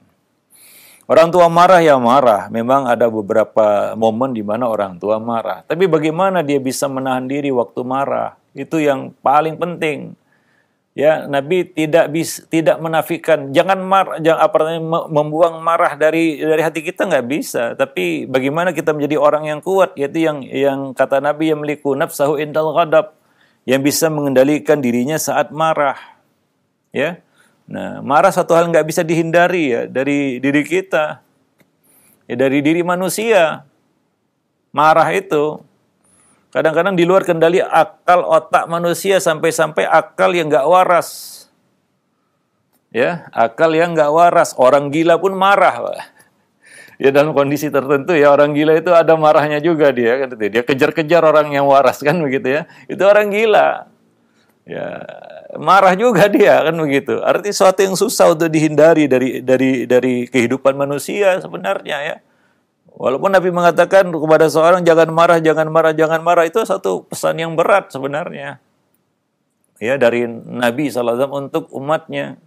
Orang tua marah ya marah, memang ada beberapa momen di mana orang tua marah. Tapi bagaimana dia bisa menahan diri waktu marah? Itu yang paling penting. Ya, Nabi tidak menafikan, jangan membuang marah dari hati kita, nggak bisa. Tapi bagaimana kita menjadi orang yang kuat, yaitu yang kata Nabi, yang memiliki nafsahu indal ghadab, yang bisa mengendalikan dirinya saat marah. Ya, nah marah satu hal nggak bisa dihindari ya dari diri kita, ya dari diri manusia. Marah itu kadang-kadang di luar kendali akal otak manusia, sampai-sampai akal yang nggak waras. Ya, akal yang nggak waras. Orang gila pun marah, Pak. Ya dalam kondisi tertentu ya, orang gila itu ada marahnya juga dia. Dia kejar-kejar orang yang waras kan begitu ya. Itu orang gila. Ya, marah juga dia kan begitu. Artinya sesuatu yang susah untuk dihindari dari kehidupan manusia sebenarnya ya. Walaupun Nabi mengatakan kepada seorang jangan marah, jangan marah, jangan marah, itu satu pesan yang berat sebenarnya. Ya, dari Nabi SAW untuk umatnya.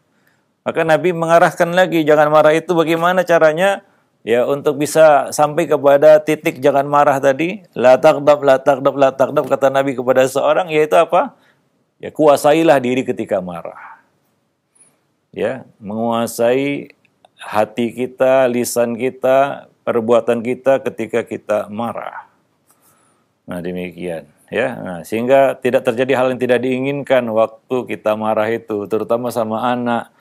Maka Nabi mengarahkan lagi, jangan marah itu bagaimana caranya? Ya, untuk bisa sampai kepada titik jangan marah tadi, la taghdab, la taghdab, la taghdab, kata Nabi kepada seorang, yaitu apa? Ya, kuasailah diri ketika marah. Ya, menguasai hati kita, lisan kita, perbuatan kita ketika kita marah. Nah, demikian ya. Nah, sehingga tidak terjadi hal yang tidak diinginkan waktu kita marah itu, terutama sama anak.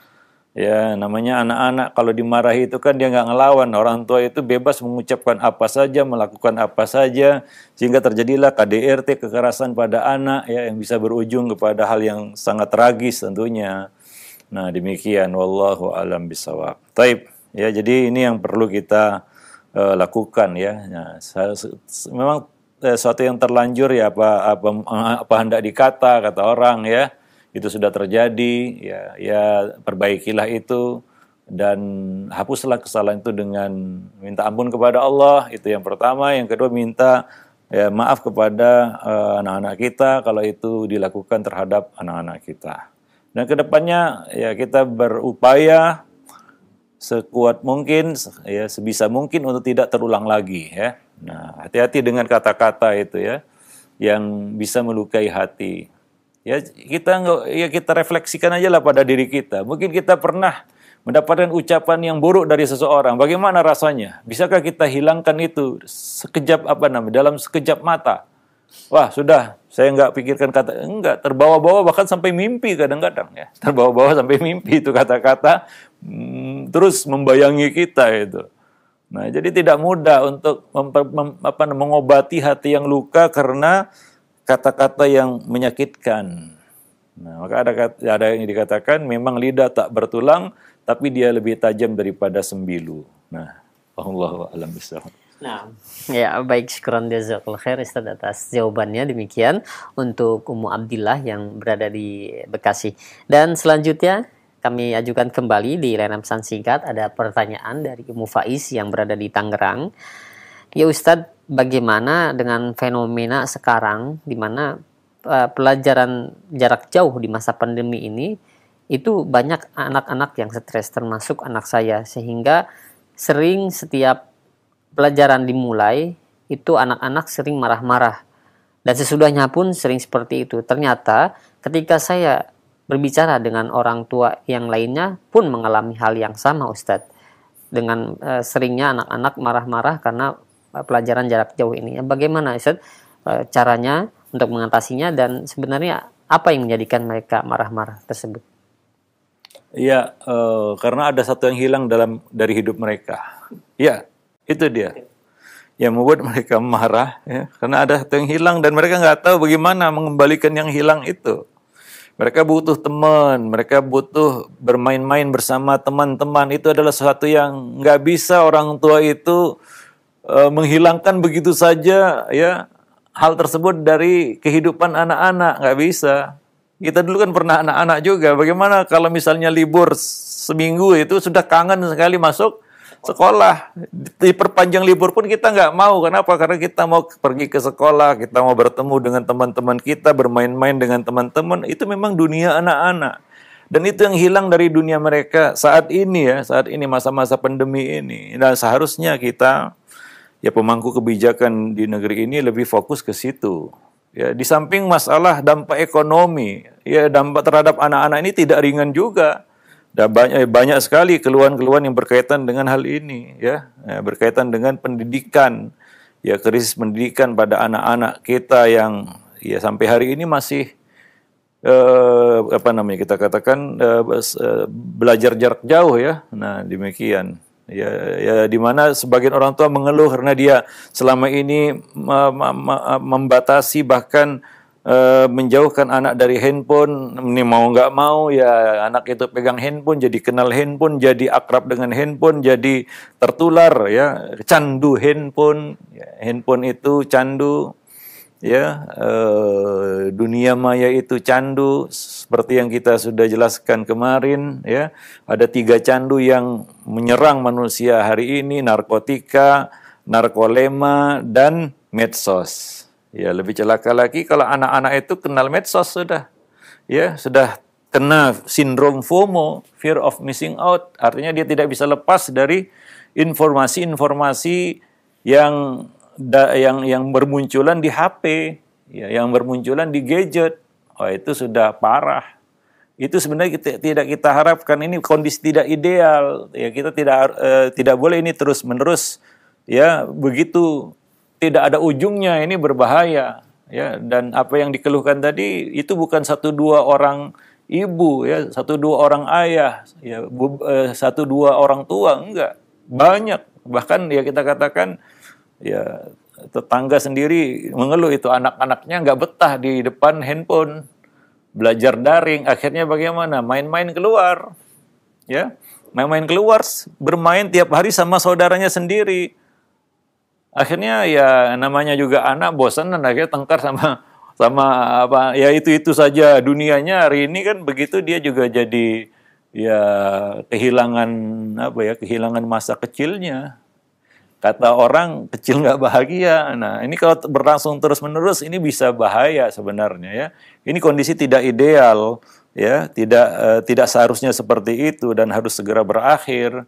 Ya, namanya anak-anak kalau dimarahi itu kan dia nggak ngelawan. Orang tua itu bebas mengucapkan apa saja, melakukan apa saja, sehingga terjadilah KDRT, kekerasan pada anak ya, yang bisa berujung kepada hal yang sangat tragis tentunya. Nah, demikian wallahu alam bisawab. Taib. Ya, jadi ini yang perlu kita lakukan ya. Nah, memang sesuatu yang terlanjur ya, apa hendak dikata, kata orang ya, itu sudah terjadi ya perbaikilah itu dan hapuslah kesalahan itu dengan minta ampun kepada Allah, itu yang pertama. Yang kedua, minta ya maaf kepada anak-anak kita kalau itu dilakukan terhadap anak-anak kita. Dan kedepannya ya kita berupaya sekuat mungkin, ya sebisa mungkin untuk tidak terulang lagi ya. Nah, hati-hati dengan kata-kata itu ya, yang bisa melukai hati. Ya kita refleksikan aja lah pada diri kita. Mungkin kita pernah mendapatkan ucapan yang buruk dari seseorang. Bagaimana rasanya? Bisakah kita hilangkan itu dalam sekejap mata? Wah, sudah, saya nggak pikirkan kata, enggak, terbawa-bawa bahkan sampai mimpi kadang-kadang ya. Terbawa-bawa sampai mimpi itu kata-kata terus membayangi kita itu. Nah, jadi tidak mudah untuk mengobati hati yang luka karena kata-kata yang menyakitkan. Nah, maka ada yang dikatakan memang lidah tak bertulang, tapi dia lebih tajam daripada sembilu. Nah, Allahu a'lam bishawab. Nah, ya baik, syukran jazakallahu khair Ustaz atas jawabannya. Demikian untuk Ummu Abdillah yang berada di Bekasi. Dan selanjutnya kami ajukan kembali di layanan pesan singkat, ada pertanyaan dari Ummu Faiz yang berada di Tangerang. Ya Ustadz, bagaimana dengan fenomena sekarang di mana pelajaran jarak jauh di masa pandemi ini itu banyak anak-anak yang stres, termasuk anak saya, sehingga sering setiap pelajaran dimulai itu anak-anak sering marah-marah, dan sesudahnya pun sering seperti itu. Ternyata ketika saya berbicara dengan orang tua yang lainnya pun mengalami hal yang sama Ustadz, dengan seringnya anak-anak marah-marah karena pelajaran jarak jauh ini. Bagaimana Ustadz caranya untuk mengatasinya, dan sebenarnya apa yang menjadikan mereka marah-marah tersebut? Iya, karena ada satu yang hilang dari hidup mereka. Ya, itu dia yang membuat mereka marah ya, karena ada satu yang hilang dan mereka nggak tahu bagaimana mengembalikan yang hilang itu. Mereka butuh teman, mereka butuh bermain-main bersama teman-teman. Itu adalah sesuatu yang nggak bisa orang tua itu menghilangkan begitu saja ya, hal tersebut dari kehidupan anak-anak, nggak bisa. Kita dulu kan pernah anak-anak juga. Bagaimana kalau misalnya libur seminggu itu sudah kangen sekali masuk sekolah. Diperpanjang libur pun kita nggak mau. Kenapa? Karena kita mau pergi ke sekolah, kita mau bertemu dengan teman-teman kita, bermain-main dengan teman-teman. Itu memang dunia anak-anak. Dan itu yang hilang dari dunia mereka saat ini ya, saat ini masa-masa pandemi ini. Dan seharusnya kita, ya pemangku kebijakan di negeri ini lebih fokus ke situ. Ya, di samping masalah dampak ekonomi ya dampak terhadap anak-anak ini tidak ringan juga. Dan banyak sekali keluhan-keluhan yang berkaitan dengan hal ini, ya, berkaitan dengan pendidikan, ya, krisis pendidikan pada anak-anak kita yang ya sampai hari ini masih kita katakan belajar jarak jauh, ya. Nah, demikian. Ya, di mana sebagian orang tua mengeluh karena dia selama ini membatasi bahkan menjauhkan anak dari handphone. Ini mau nggak mau ya anak itu pegang handphone, jadi kenal handphone, jadi akrab dengan handphone, jadi tertular, ya, candu handphone. Ya, handphone itu candu, ya, dunia maya itu candu, seperti yang kita sudah jelaskan kemarin, ya. Ada 3 candu yang menyerang manusia hari ini: narkotika, narkolema, dan medsos. Ya, lebih celaka lagi kalau anak-anak itu kenal medsos sudah, ya, sudah kena sindrom FOMO, fear of missing out. Artinya dia tidak bisa lepas dari informasi-informasi yang bermunculan di HP, ya, yang bermunculan di gadget. Oh, itu sudah parah. Itu sebenarnya tidak kita harapkan. Ini kondisi tidak ideal. Ya, kita tidak boleh ini terus-menerus, ya, begitu tidak ada ujungnya, ini berbahaya, ya. Dan apa yang dikeluhkan tadi itu bukan 1-2 orang ibu, ya, 1-2 orang ayah, ya, 1-2 orang tua, enggak, banyak. Bahkan ya kita katakan, ya, tetangga sendiri mengeluh itu anak-anaknya nggak betah di depan handphone, belajar daring. Akhirnya bagaimana? Main-main keluar, ya, main-main keluar, bermain tiap hari sama saudaranya sendiri. Akhirnya ya namanya juga anak bosan dan akhirnya tengkar sama apa, ya, itu saja dunianya. Hari ini kan begitu, dia juga jadi ya kehilangan masa kecilnya. Kata orang, kecil nggak bahagia. Nah, ini kalau berlangsung terus-menerus, ini bisa bahaya sebenarnya, ya. Ini kondisi tidak ideal, ya, tidak seharusnya seperti itu dan harus segera berakhir.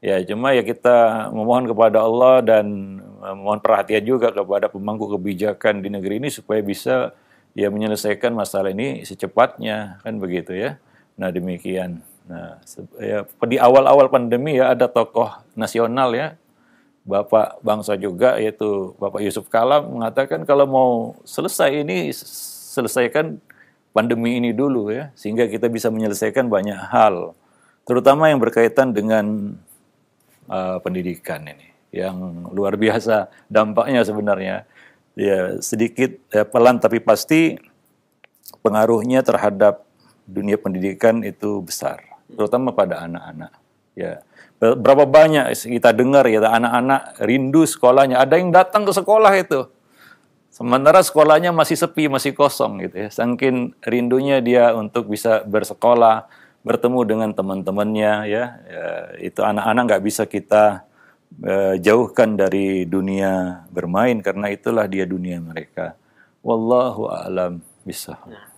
Ya, cuma ya kita memohon kepada Allah dan memohon perhatian juga kepada pemangku kebijakan di negeri ini supaya bisa, ya, menyelesaikan masalah ini secepatnya, kan begitu, ya. Nah, demikian. Nah, ya, di awal-awal pandemi, ya, ada tokoh nasional, ya, Bapak bangsa juga, yaitu Bapak Yusuf Kala, mengatakan kalau mau selesai ini, selesaikan pandemi ini dulu, ya, sehingga kita bisa menyelesaikan banyak hal, terutama yang berkaitan dengan pendidikan ini, yang luar biasa dampaknya sebenarnya. Ya, sedikit, ya, pelan tapi pasti pengaruhnya terhadap dunia pendidikan itu besar, terutama pada anak-anak. Ya, berapa banyak kita dengar, ya, anak-anak rindu sekolahnya. Ada yang datang ke sekolah itu, sementara sekolahnya masih sepi, masih kosong, gitu, ya. Saking rindunya dia untuk bisa bersekolah, bertemu dengan teman-temannya, ya. Itu anak-anak nggak bisa kita jauhkan dari dunia bermain, karena itulah dia dunia mereka. Wallahu a'lam bishawab.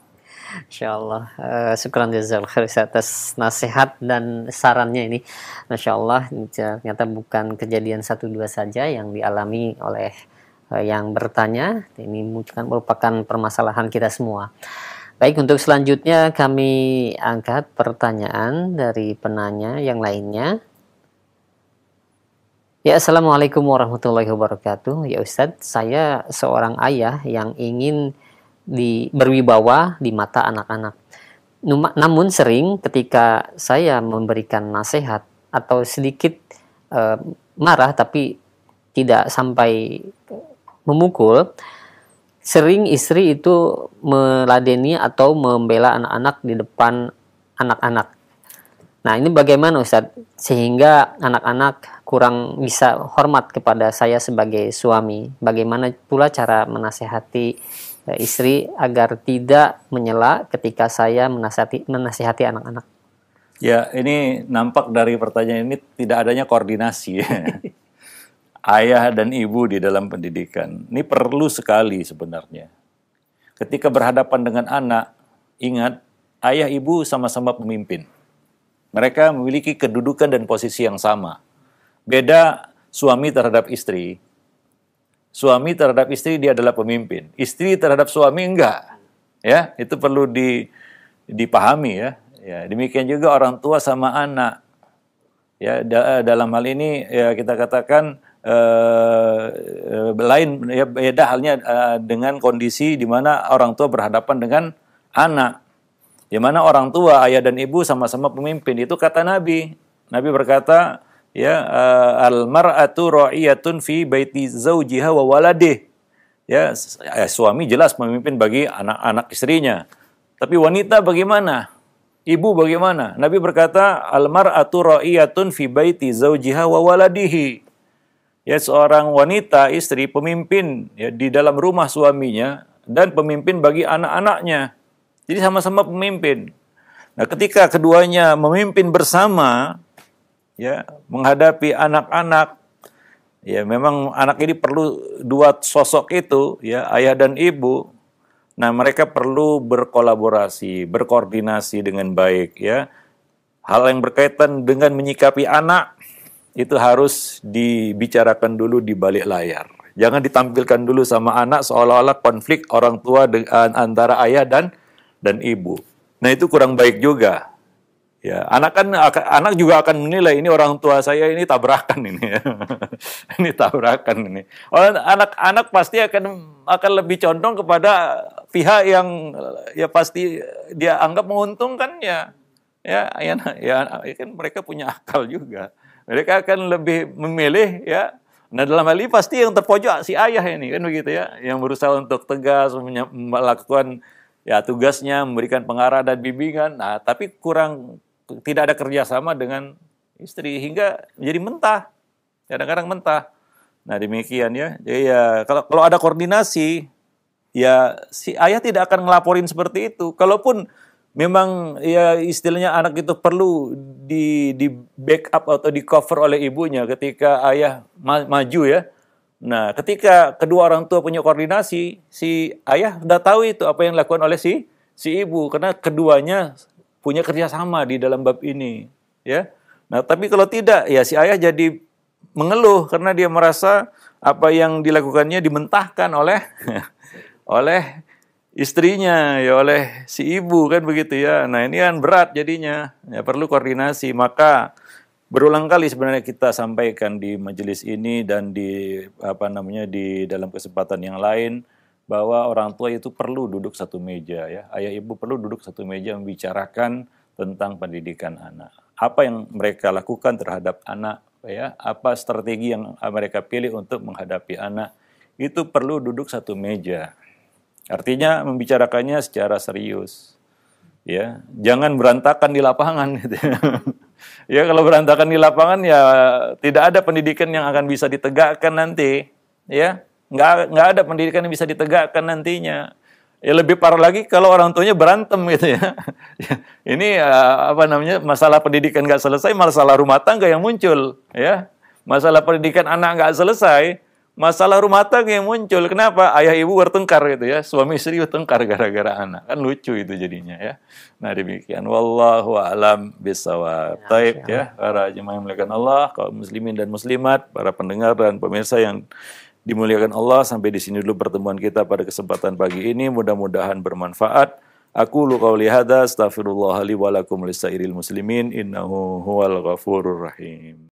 Insyaallah, syukran jazakallahu khair atas nasihat dan sarannya ini. Masya Allah, ternyata bukan kejadian 1-2 saja yang dialami oleh yang bertanya. Ini merupakan permasalahan kita semua. Baik, untuk selanjutnya kami angkat pertanyaan dari penanya yang lainnya. Ya, Assalamualaikum warahmatullahi wabarakatuh. Ya Ustadz, saya seorang ayah yang ingin berwibawa di mata anak-anak. Namun sering ketika saya memberikan nasihat atau sedikit marah tapi tidak sampai memukul, sering istri itu meladeni atau membela anak-anak di depan anak-anak. Nah, ini bagaimana Ustadz? Sehingga anak-anak kurang bisa hormat kepada saya sebagai suami. Bagaimana pula cara menasihati istri agar tidak menyela ketika saya menasihati anak-anak? Ya, ini nampak dari pertanyaan ini tidak adanya koordinasi, ya. Ayah dan ibu di dalam pendidikan. Ini perlu sekali sebenarnya. Ketika berhadapan dengan anak, ingat, ayah ibu sama-sama pemimpin. Mereka memiliki kedudukan dan posisi yang sama. Beda suami terhadap istri. Suami terhadap istri dia adalah pemimpin. Istri terhadap suami enggak. Ya, itu perlu dipahami ya. Ya, demikian juga orang tua sama anak. Ya, dalam hal ini ya kita katakan lain ya, beda halnya dengan kondisi di mana orang tua berhadapan dengan anak. Di mana orang tua, ayah dan ibu sama-sama pemimpin. Itu kata Nabi. Nabi berkata, ya al-mar'atu ra'iyatun fi baiti zaujiha wa waladih. Ya, suami jelas pemimpin bagi anak-anak istrinya. Tapi wanita bagaimana? Ibu bagaimana? Nabi berkata, al-mar'atu ra'iyatun fi baiti zaujiha wa waladihi. Ya, seorang wanita, istri, pemimpin ya, di dalam rumah suaminya dan pemimpin bagi anak-anaknya. Jadi sama-sama pemimpin. Nah, ketika keduanya memimpin bersama, ya, menghadapi anak-anak, ya memang anak ini perlu dua sosok itu, ya, ayah dan ibu. Nah, mereka perlu berkolaborasi, berkoordinasi dengan baik, ya. Hal yang berkaitan dengan menyikapi anak itu harus dibicarakan dulu di balik layar. Jangan ditampilkan dulu sama anak seolah-olah konflik orang tua antara ayah dan ibu. Nah, itu kurang baik juga. Ya, anak juga akan menilai ini orang tua saya ini tabrakan ini ya. Ini tabrakan ini. Anak-anak pasti akan lebih condong kepada pihak yang ya pasti dia anggap menguntungkan ya. Ya kan mereka punya akal juga. Mereka akan lebih memilih ya. Nah, dalam hal ini pasti yang terpojok si ayah ini kan begitu ya, yang berusaha untuk tegas melakukan ya tugasnya, memberikan pengarah dan bimbingan. Nah, tapi tidak ada kerjasama dengan istri hingga menjadi mentah, kadang-kadang mentah. Nah, demikian ya. Jadi ya kalau ada koordinasi, ya si ayah tidak akan ngelaporin seperti itu. Kalaupun memang ya istilahnya anak itu perlu di backup atau di cover oleh ibunya ketika ayah maju ya. Nah, ketika kedua orang tua punya koordinasi, si ayah sudah tahu itu apa yang dilakukan oleh si ibu karena keduanya punya kerjasama di dalam bab ini, ya. Nah, tapi kalau tidak, ya si ayah jadi mengeluh karena dia merasa apa yang dilakukannya dimentahkan oleh oleh istrinya, ya oleh si ibu kan begitu ya. Nah, ini kan berat jadinya, ya perlu koordinasi. Maka berulang kali sebenarnya kita sampaikan di majelis ini dan di di dalam kesempatan yang lain, bahwa orang tua itu perlu duduk satu meja ya. Ayah ibu perlu duduk satu meja membicarakan tentang pendidikan anak. Apa yang mereka lakukan terhadap anak ya, apa strategi yang mereka pilih untuk menghadapi anak. Itu perlu duduk satu meja. Artinya membicarakannya secara serius. Ya, jangan berantakan di lapangan gitu. Ya, kalau berantakan di lapangan ya tidak ada pendidikan yang akan bisa ditegakkan nanti, ya. Nggak ada pendidikan yang bisa ditegakkan nantinya. Ya lebih parah lagi kalau orang tuanya berantem gitu ya. Ini masalah pendidikan nggak selesai, masalah rumah tangga yang muncul ya. Masalah pendidikan anak nggak selesai, masalah rumah tangga yang muncul. Kenapa? Ayah ibu bertengkar gitu ya, suami istri bertengkar gara-gara anak. Kan lucu itu jadinya ya. Nah, demikian wallahu a'lam bishawab. Taib ya, para jemaah yang dimuliakan Allah, kaum muslimin dan muslimat, para pendengar dan pemirsa yang dimuliakan Allah, sampai di sini dulu pertemuan kita pada kesempatan pagi ini. Mudah-mudahan bermanfaat. Aku qauli hadza, astaghfirullah li wa lakum lisairil muslimin, innahu huwal ghafurur rahim.